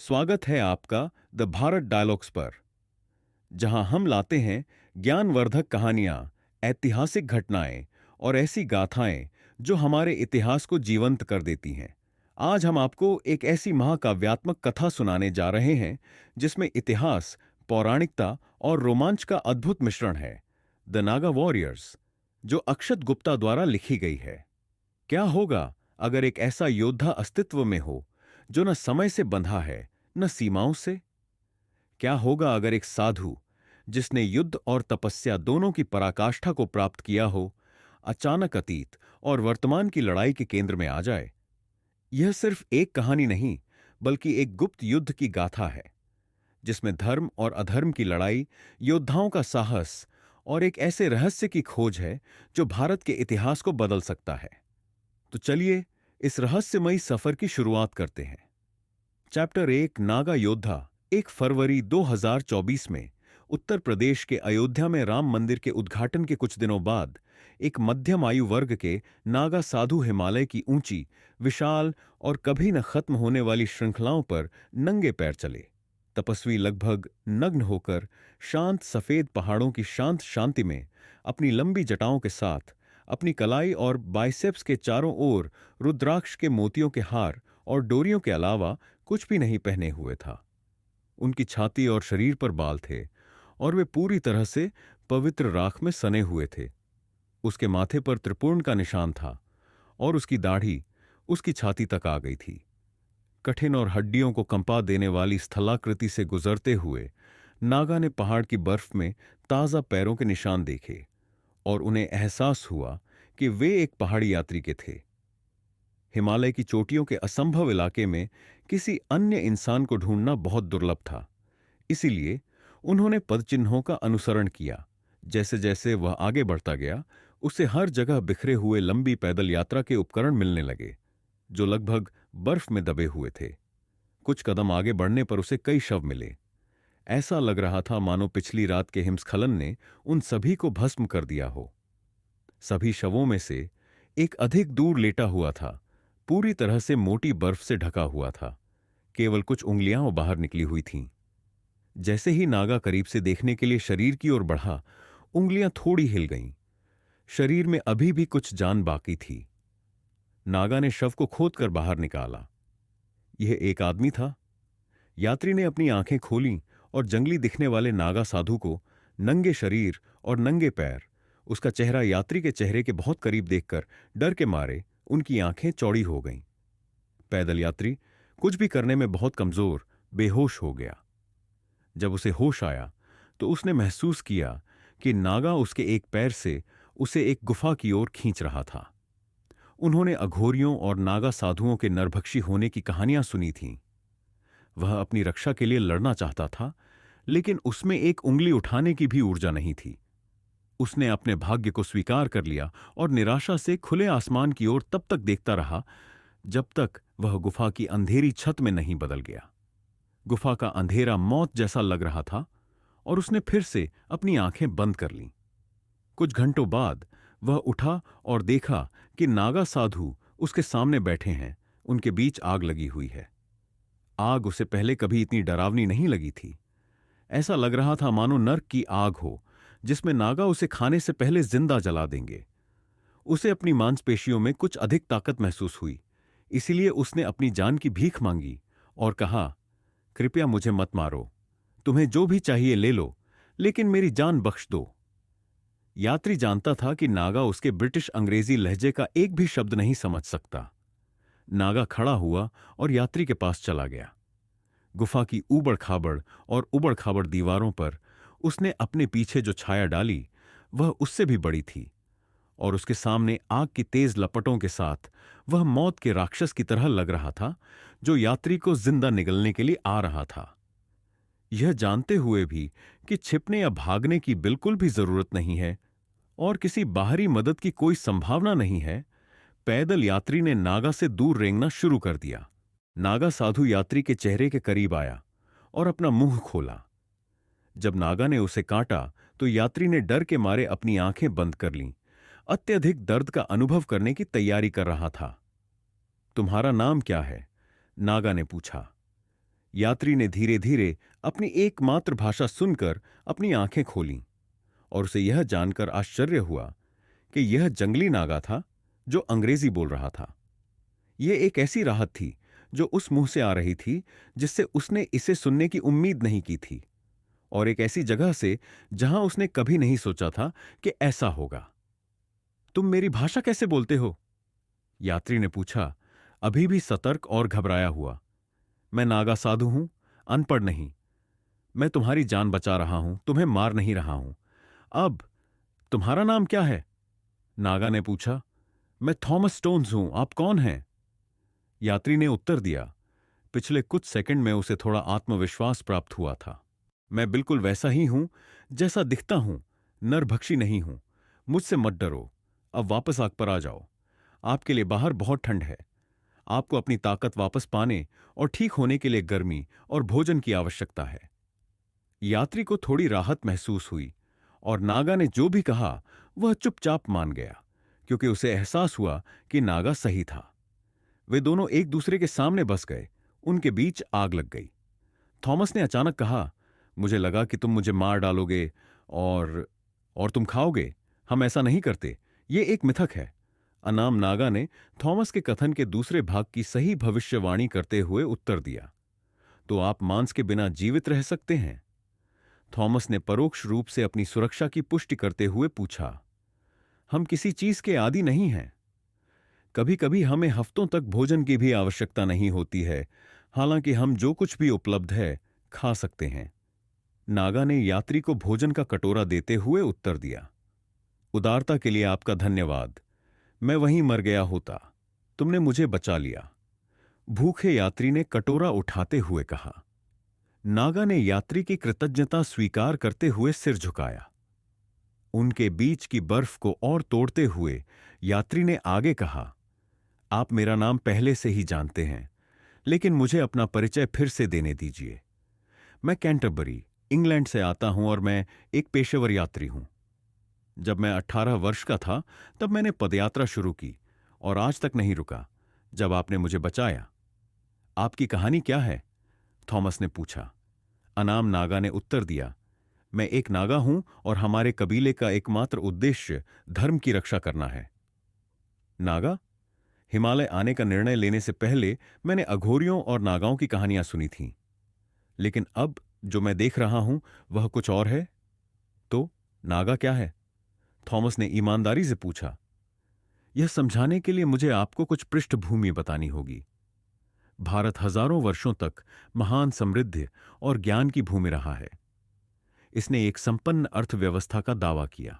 स्वागत है आपका द भारत डायलॉग्स पर, जहां हम लाते हैं ज्ञानवर्धक कहानियां, ऐतिहासिक घटनाएं और ऐसी गाथाएं जो हमारे इतिहास को जीवंत कर देती हैं। आज हम आपको एक ऐसी महाकाव्यात्मक कथा सुनाने जा रहे हैं जिसमें इतिहास, पौराणिकता और रोमांच का अद्भुत मिश्रण है। द नागा वॉरियर्स, जो अक्षत गुप्ता द्वारा लिखी गई है। क्या होगा अगर एक ऐसा योद्धा अस्तित्व में हो जो न समय से बंधा है न सीमाओं से? क्या होगा अगर एक साधु जिसने युद्ध और तपस्या दोनों की पराकाष्ठा को प्राप्त किया हो, अचानक अतीत और वर्तमान की लड़ाई के केंद्र में आ जाए? यह सिर्फ एक कहानी नहीं, बल्कि एक गुप्त युद्ध की गाथा है, जिसमें धर्म और अधर्म की लड़ाई, योद्धाओं का साहस और एक ऐसे रहस्य की खोज है जो भारत के इतिहास को बदल सकता है। तो चलिए इस रहस्यमयी सफर की शुरुआत करते हैं। चैप्टर 1, नागा योद्धा। 1 फरवरी 2024 में उत्तर प्रदेश के अयोध्या में राम मंदिर के उद्घाटन के कुछ दिनों बाद एक मध्यम आयु वर्ग के नागा साधु हिमालय की ऊंची, विशाल और कभी न खत्म होने वाली श्रृंखलाओं पर नंगे पैर चले। तपस्वी लगभग नग्न होकर शांत सफेद पहाड़ों की शांत शांति में अपनी लंबी जटाओं के साथ, अपनी कलाई और बाइसेप्स के चारों ओर रुद्राक्ष के मोतियों के हार और डोरियों के अलावा कुछ भी नहीं पहने हुए था। उनकी छाती और शरीर पर बाल थे और वे पूरी तरह से पवित्र राख में सने हुए थे। उसके माथे पर त्रिपुर्ण का निशान था और उसकी दाढ़ी उसकी छाती तक आ गई थी। कठिन और हड्डियों को कंपा देने वाली स्थलाकृति से गुजरते हुए नागा ने पहाड़ की बर्फ में ताजा पैरों के निशान देखे और उन्हें एहसास हुआ कि वे एक पहाड़ी यात्री के थे। हिमालय की चोटियों के असंभव इलाके में किसी अन्य इंसान को ढूंढना बहुत दुर्लभ था। इसीलिए उन्होंने पदचिन्हों का अनुसरण किया। जैसे जैसे वह आगे बढ़ता गया, उसे हर जगह बिखरे हुए लंबी पैदल यात्रा के उपकरण मिलने लगे, जो लगभग बर्फ में दबे हुए थे। कुछ कदम आगे बढ़ने पर उसे कई शव मिले। ऐसा लग रहा था मानो पिछली रात के हिमस्खलन ने उन सभी को भस्म कर दिया हो। सभी शवों में से एक अधिक दूर लेटा हुआ था, पूरी तरह से मोटी बर्फ से ढका हुआ था। केवल कुछ उंगलियां बाहर निकली हुई थीं। जैसे ही नागा करीब से देखने के लिए शरीर की ओर बढ़ा, उंगलियां थोड़ी हिल गईं। शरीर में अभी भी कुछ जान बाकी थी। नागा ने शव को खोदकर बाहर निकाला। यह एक आदमी था। यात्री ने अपनी आंखें खोलीं और जंगली दिखने वाले नागा साधु को, नंगे शरीर और नंगे पैर, उसका चेहरा यात्री के चेहरे के बहुत करीब देखकर डर के मारे उनकी आंखें चौड़ी हो गईं। पैदल यात्री कुछ भी करने में बहुत कमजोर, बेहोश हो गया। जब उसे होश आया तो उसने महसूस किया कि नागा उसके एक पैर से उसे एक गुफा की ओर खींच रहा था। उन्होंने अघोरियों और नागा साधुओं के नरभक्षी होने की कहानियां सुनी थीं। वह अपनी रक्षा के लिए लड़ना चाहता था, लेकिन उसमें एक उंगली उठाने की भी ऊर्जा नहीं थी। उसने अपने भाग्य को स्वीकार कर लिया और निराशा से खुले आसमान की ओर तब तक देखता रहा जब तक वह गुफा की अंधेरी छत में नहीं बदल गया। गुफा का अंधेरा मौत जैसा लग रहा था और उसने फिर से अपनी आंखें बंद कर लीं। कुछ घंटों बाद वह उठा और देखा कि नागा साधु उसके सामने बैठे हैं। उनके बीच आग लगी हुई है। आग उसे पहले कभी इतनी डरावनी नहीं लगी थी। ऐसा लग रहा था मानो नर्क की आग हो, जिसमें नागा उसे खाने से पहले जिंदा जला देंगे। उसे अपनी मांसपेशियों में कुछ अधिक ताकत महसूस हुई, इसीलिए उसने अपनी जान की भीख मांगी और कहा, कृपया मुझे मत मारो। तुम्हें जो भी चाहिए ले लो, लेकिन मेरी जान बख्श दो। यात्री जानता था कि नागा उसके ब्रिटिश अंग्रेजी लहजे का एक भी शब्द नहीं समझ सकता। नागा खड़ा हुआ और यात्री के पास चला गया। गुफा की ऊबड़ खाबड़ और उबड़ खाबड़ दीवारों पर उसने अपने पीछे जो छाया डाली, वह उससे भी बड़ी थी और उसके सामने आग की तेज लपटों के साथ वह मौत के राक्षस की तरह लग रहा था, जो यात्री को जिंदा निगलने के लिए आ रहा था। यह जानते हुए भी कि छिपने या भागने की बिल्कुल भी जरूरत नहीं है और किसी बाहरी मदद की कोई संभावना नहीं है, पैदल यात्री ने नागा से दूर रेंगना शुरू कर दिया। नागा साधु यात्री के चेहरे के करीब आया और अपना मुंह खोला। जब नागा ने उसे काटा तो यात्री ने डर के मारे अपनी आंखें बंद कर लीं। अत्यधिक दर्द का अनुभव करने की तैयारी कर रहा था। तुम्हारा नाम क्या है? नागा ने पूछा। यात्री ने धीरे धीरे अपनी एकमात्र भाषा सुनकर अपनी आंखें खोलीं और उसे यह जानकर आश्चर्य हुआ कि यह जंगली नागा था जो अंग्रेजी बोल रहा था। यह एक ऐसी राहत थी जो उस मुंह से आ रही थी जिससे उसने इसे सुनने की उम्मीद नहीं की थी, और एक ऐसी जगह से जहां उसने कभी नहीं सोचा था कि ऐसा होगा। तुम मेरी भाषा कैसे बोलते हो? यात्री ने पूछा, अभी भी सतर्क और घबराया हुआ। मैं नागा साधु हूं, अनपढ़ नहीं। मैं तुम्हारी जान बचा रहा हूं, तुम्हें मार नहीं रहा हूं। अब तुम्हारा नाम क्या है? नागा ने पूछा। मैं थॉमस स्टोन्स हूं, आप कौन हैं? यात्री ने उत्तर दिया। पिछले कुछ सेकंड में उसे थोड़ा आत्मविश्वास प्राप्त हुआ था। मैं बिल्कुल वैसा ही हूं जैसा दिखता हूं, नरभक्षी नहीं हूं। मुझसे मत डरो, अब वापस आग पर आ जाओ। आपके लिए बाहर बहुत ठंड है। आपको अपनी ताकत वापस पाने और ठीक होने के लिए गर्मी और भोजन की आवश्यकता है। यात्री को थोड़ी राहत महसूस हुई और नागा ने जो भी कहा वह चुपचाप मान गया, क्योंकि उसे एहसास हुआ कि नागा सही था। वे दोनों एक दूसरे के सामने बस गए। उनके बीच आग लग गई। थॉमस ने अचानक कहा, मुझे लगा कि तुम मुझे मार डालोगे और तुम खाओगे। हम ऐसा नहीं करते, ये एक मिथक है। अनाम नागा ने थॉमस के कथन के दूसरे भाग की सही भविष्यवाणी करते हुए उत्तर दिया, तो आप मांस के बिना जीवित रह सकते हैं? थॉमस ने परोक्ष रूप से अपनी सुरक्षा की पुष्टि करते हुए पूछा, हम किसी चीज के आदी नहीं हैं। कभी कभी हमें हफ्तों तक भोजन की भी आवश्यकता नहीं होती है, हालांकि हम जो कुछ भी उपलब्ध है खा सकते हैं। नागा ने यात्री को भोजन का कटोरा देते हुए उत्तर दिया, उदारता के लिए आपका धन्यवाद। मैं वहीं मर गया होता, तुमने मुझे बचा लिया। भूखे यात्री ने कटोरा उठाते हुए कहा। नागा ने यात्री की कृतज्ञता स्वीकार करते हुए सिर झुकाया। उनके बीच की बर्फ को और तोड़ते हुए यात्री ने आगे कहा, आप मेरा नाम पहले से ही जानते हैं, लेकिन मुझे अपना परिचय फिर से देने दीजिए। मैं कैंटरबरी, इंग्लैंड से आता हूं और मैं एक पेशेवर यात्री हूं। जब मैं 18 वर्ष का था तब मैंने पदयात्रा शुरू की और आज तक नहीं रुका, जब आपने मुझे बचाया। आपकी कहानी क्या है? थॉमस ने पूछा। अनाम नागा ने उत्तर दिया, मैं एक नागा हूं और हमारे कबीले का एकमात्र उद्देश्य धर्म की रक्षा करना है। नागा? हिमालय आने का निर्णय लेने से पहले मैंने अघोरियों और नागाओं की कहानियां सुनी थीं, लेकिन अब जो मैं देख रहा हूं वह कुछ और है। तो नागा क्या है? थॉमस ने ईमानदारी से पूछा। यह समझाने के लिए मुझे आपको कुछ पृष्ठभूमि बतानी होगी। भारत हजारों वर्षों तक महान समृद्धि और ज्ञान की भूमि रहा है। इसने एक संपन्न अर्थव्यवस्था का दावा किया,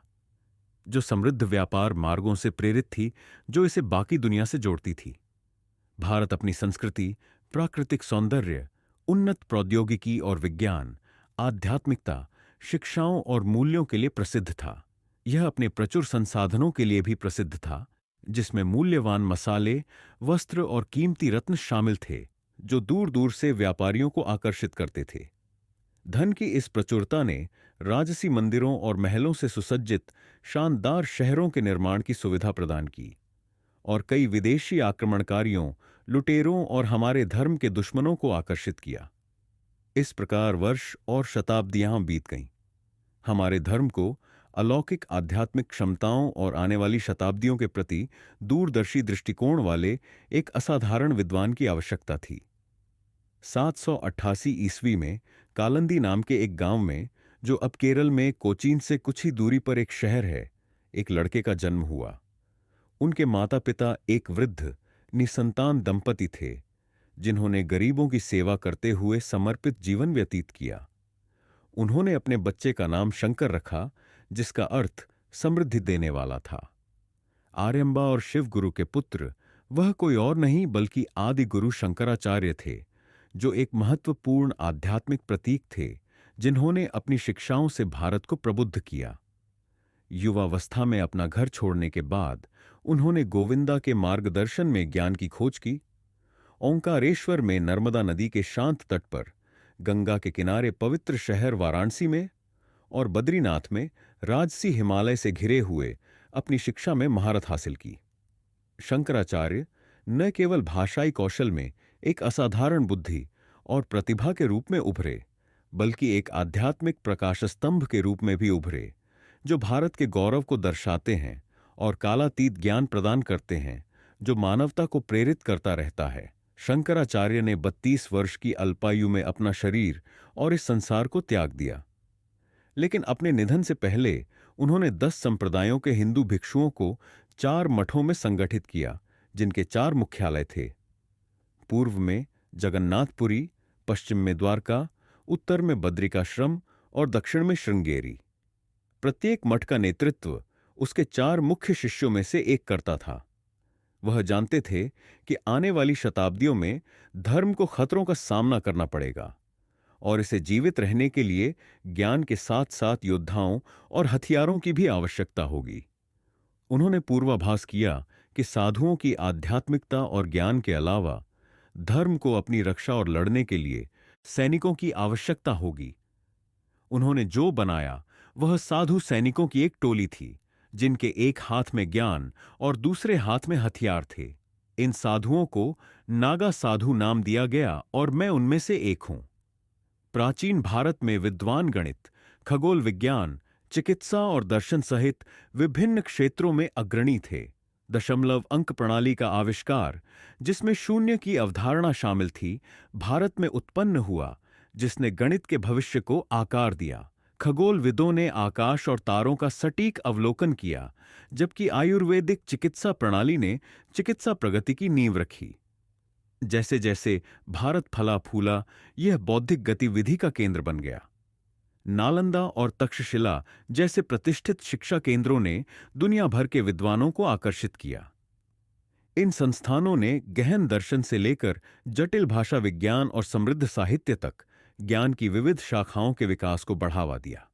जो समृद्ध व्यापार मार्गों से प्रेरित थी, जो इसे बाकी दुनिया से जोड़ती थी। भारत अपनी संस्कृति, प्राकृतिक सौंदर्य, उन्नत प्रौद्योगिकी और विज्ञान, आध्यात्मिकता, शिक्षाओं और मूल्यों के लिए प्रसिद्ध था। यह अपने प्रचुर संसाधनों के लिए भी प्रसिद्ध था, जिसमें मूल्यवान मसाले, वस्त्र और कीमती रत्न शामिल थे, जो दूर दूर से व्यापारियों को आकर्षित करते थे। धन की इस प्रचुरता ने राजसी मंदिरों और महलों से सुसज्जित शानदार शहरों के निर्माण की सुविधा प्रदान की, और कई विदेशी आक्रमणकारियों, लुटेरों और हमारे धर्म के दुश्मनों को आकर्षित किया। इस प्रकार वर्ष और शताब्दियां बीत गईं। हमारे धर्म को अलौकिक आध्यात्मिक क्षमताओं और आने वाली शताब्दियों के प्रति दूरदर्शी दृष्टिकोण वाले एक असाधारण विद्वान की आवश्यकता थी। 788 ईस्वी में कालंदी नाम के एक गांव में, जो अब केरल में कोचीन से कुछ ही दूरी पर एक शहर है, एक लड़के का जन्म हुआ। उनके माता पिता एक वृद्ध निसंतान दंपति थे, जिन्होंने गरीबों की सेवा करते हुए समर्पित जीवन व्यतीत किया। उन्होंने अपने बच्चे का नाम शंकर रखा, जिसका अर्थ समृद्धि देने वाला था। आर्यम्बा और शिव गुरु के पुत्र वह कोई और नहीं बल्कि आदि गुरु शंकराचार्य थे, जो एक महत्वपूर्ण आध्यात्मिक प्रतीक थे, जिन्होंने अपनी शिक्षाओं से भारत को प्रबुद्ध किया। युवावस्था में अपना घर छोड़ने के बाद उन्होंने गोविंदा के मार्गदर्शन में ज्ञान की खोज की। ओंकारेश्वर में नर्मदा नदी के शांत तट पर, गंगा के किनारे पवित्र शहर वाराणसी में और बद्रीनाथ में राजसी हिमालय से घिरे हुए अपनी शिक्षा में महारत हासिल की। शंकराचार्य न केवल भाषाई कौशल में एक असाधारण बुद्धि और प्रतिभा के रूप में उभरे, बल्कि एक आध्यात्मिक प्रकाश स्तंभ के रूप में भी उभरे, जो भारत के गौरव को दर्शाते हैं और कालातीत ज्ञान प्रदान करते हैं, जो मानवता को प्रेरित करता रहता है। शंकराचार्य ने 32 वर्ष की अल्पायु में अपना शरीर और इस संसार को त्याग दिया, लेकिन अपने निधन से पहले उन्होंने 10 संप्रदायों के हिंदू भिक्षुओं को 4 मठों में संगठित किया, जिनके 4 मुख्यालय थे। पूर्व में जगन्नाथपुरी, पश्चिम में द्वारका, उत्तर में बद्रिकाश्रम और दक्षिण में श्रृंगेरी। प्रत्येक मठ का नेतृत्व उसके 4 मुख्य शिष्यों में से एक करता था। वह जानते थे कि आने वाली शताब्दियों में धर्म को खतरों का सामना करना पड़ेगा और इसे जीवित रहने के लिए ज्ञान के साथ साथ योद्धाओं और हथियारों की भी आवश्यकता होगी। उन्होंने पूर्वाभास किया कि साधुओं की आध्यात्मिकता और ज्ञान के अलावा धर्म को अपनी रक्षा और लड़ने के लिए सैनिकों की आवश्यकता होगी। उन्होंने जो बनाया वह साधु सैनिकों की एक टोली थी, जिनके एक हाथ में ज्ञान और दूसरे हाथ में हथियार थे। इन साधुओं को नागा साधु नाम दिया गया और मैं उनमें से एक हूं। प्राचीन भारत में विद्वान गणित, खगोल विज्ञान, चिकित्सा और दर्शन सहित विभिन्न क्षेत्रों में अग्रणी थे। दशमलव अंक प्रणाली का आविष्कार, जिसमें शून्य की अवधारणा शामिल थी, भारत में उत्पन्न हुआ, जिसने गणित के भविष्य को आकार दिया। खगोलविदों ने आकाश और तारों का सटीक अवलोकन किया, जबकि आयुर्वेदिक चिकित्सा प्रणाली ने चिकित्सा प्रगति की नींव रखी। जैसे जैसे भारत फला फूला, यह बौद्धिक गतिविधि का केंद्र बन गया। नालंदा और तक्षशिला जैसे प्रतिष्ठित शिक्षा केंद्रों ने दुनिया भर के विद्वानों को आकर्षित किया। इन संस्थानों ने गहन दर्शन से लेकर जटिल भाषा विज्ञान और समृद्ध साहित्य तक ज्ञान की विविध शाखाओं के विकास को बढ़ावा दिया।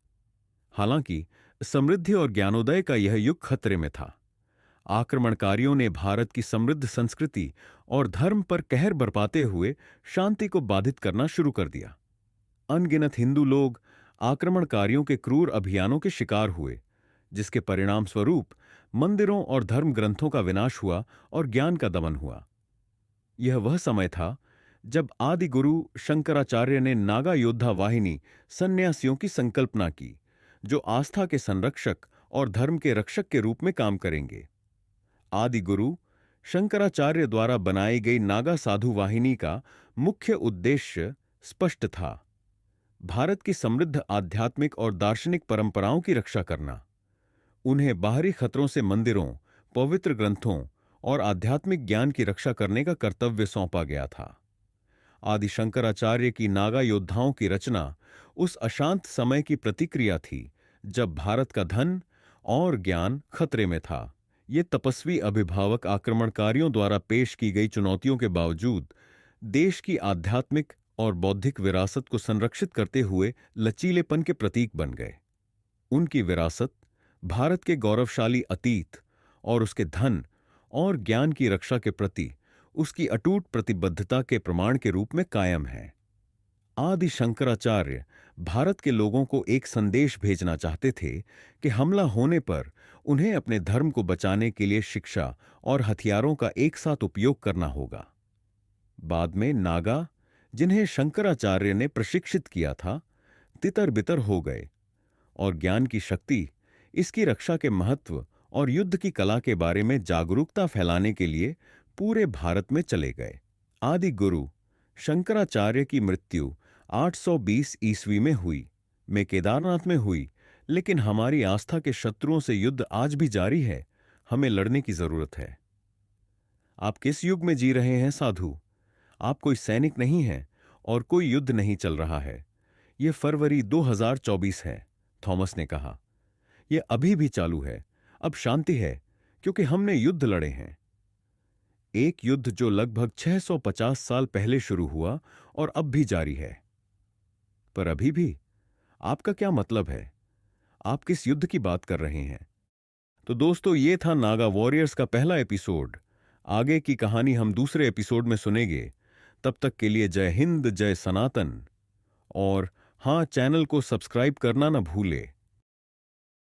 हालांकि समृद्धि और ज्ञानोदय का यह युग खतरे में था। आक्रमणकारियों ने भारत की समृद्ध संस्कृति और धर्म पर कहर बरपाते हुए शांति को बाधित करना शुरू कर दिया। अनगिनत हिंदू लोग आक्रमणकारियों के क्रूर अभियानों के शिकार हुए, जिसके परिणाम स्वरूप मंदिरों और धर्म ग्रंथों का विनाश हुआ और ज्ञान का दमन हुआ। यह वह समय था जब आदि गुरु शंकराचार्य ने नागा योद्धा वाहिनी सन्यासियों की संकल्पना की, जो आस्था के संरक्षक और धर्म के रक्षक के रूप में काम करेंगे। आदि गुरु शंकराचार्य द्वारा बनाई गई नागा साधु वाहिनी का मुख्य उद्देश्य स्पष्ट था: भारत की समृद्ध आध्यात्मिक और दार्शनिक परंपराओं की रक्षा करना। उन्हें बाहरी खतरों से मंदिरों, पवित्र ग्रंथों और आध्यात्मिक ज्ञान की रक्षा करने का कर्तव्य सौंपा गया था। आदि शंकराचार्य की नागा योद्धाओं की रचना उस अशांत समय की प्रतिक्रिया थी, जब भारत का धन और ज्ञान खतरे में था। ये तपस्वी अभिभावक आक्रमणकारियों द्वारा पेश की गई चुनौतियों के बावजूद देश की आध्यात्मिक और बौद्धिक विरासत को संरक्षित करते हुए लचीलेपन के प्रतीक बन गए। उनकी विरासत भारत के गौरवशाली अतीत और उसके धन और ज्ञान की रक्षा के प्रति उसकी अटूट प्रतिबद्धता के प्रमाण के रूप में कायम है। आदि शंकराचार्य भारत के लोगों को एक संदेश भेजना चाहते थे कि हमला होने पर उन्हें अपने धर्म को बचाने के लिए शिक्षा और हथियारों का एक साथ उपयोग करना होगा। बाद में नागा, जिन्हें शंकराचार्य ने प्रशिक्षित किया था, तितर-बितर हो गए और ज्ञान की शक्ति, इसकी रक्षा के महत्व और युद्ध की कला के बारे में जागरूकता फैलाने के लिए पूरे भारत में चले गए। आदि गुरु शंकराचार्य की मृत्यु 820 ईस्वी में हुई। मैं केदारनाथ में हुई, लेकिन हमारी आस्था के शत्रुओं से युद्ध आज भी जारी है। हमें लड़ने की जरूरत है। आप किस युग में जी रहे हैं साधु? आप कोई सैनिक नहीं हैं और कोई युद्ध नहीं चल रहा है। यह फरवरी 2024 है, थॉमस ने कहा। यह अभी भी चालू है। अब शांति है, क्योंकि हमने युद्ध लड़े हैं। एक युद्ध जो लगभग 650 साल पहले शुरू हुआ और अब भी जारी है। पर अभी भी? आपका क्या मतलब है? आप किस युद्ध की बात कर रहे हैं? तो दोस्तों, ये था नागा वॉरियर्स का पहला एपिसोड। आगे की कहानी हम दूसरे एपिसोड में सुनेंगे। तब तक के लिए जय हिंद, जय सनातन। और हाँ, चैनल को सब्सक्राइब करना ना भूले।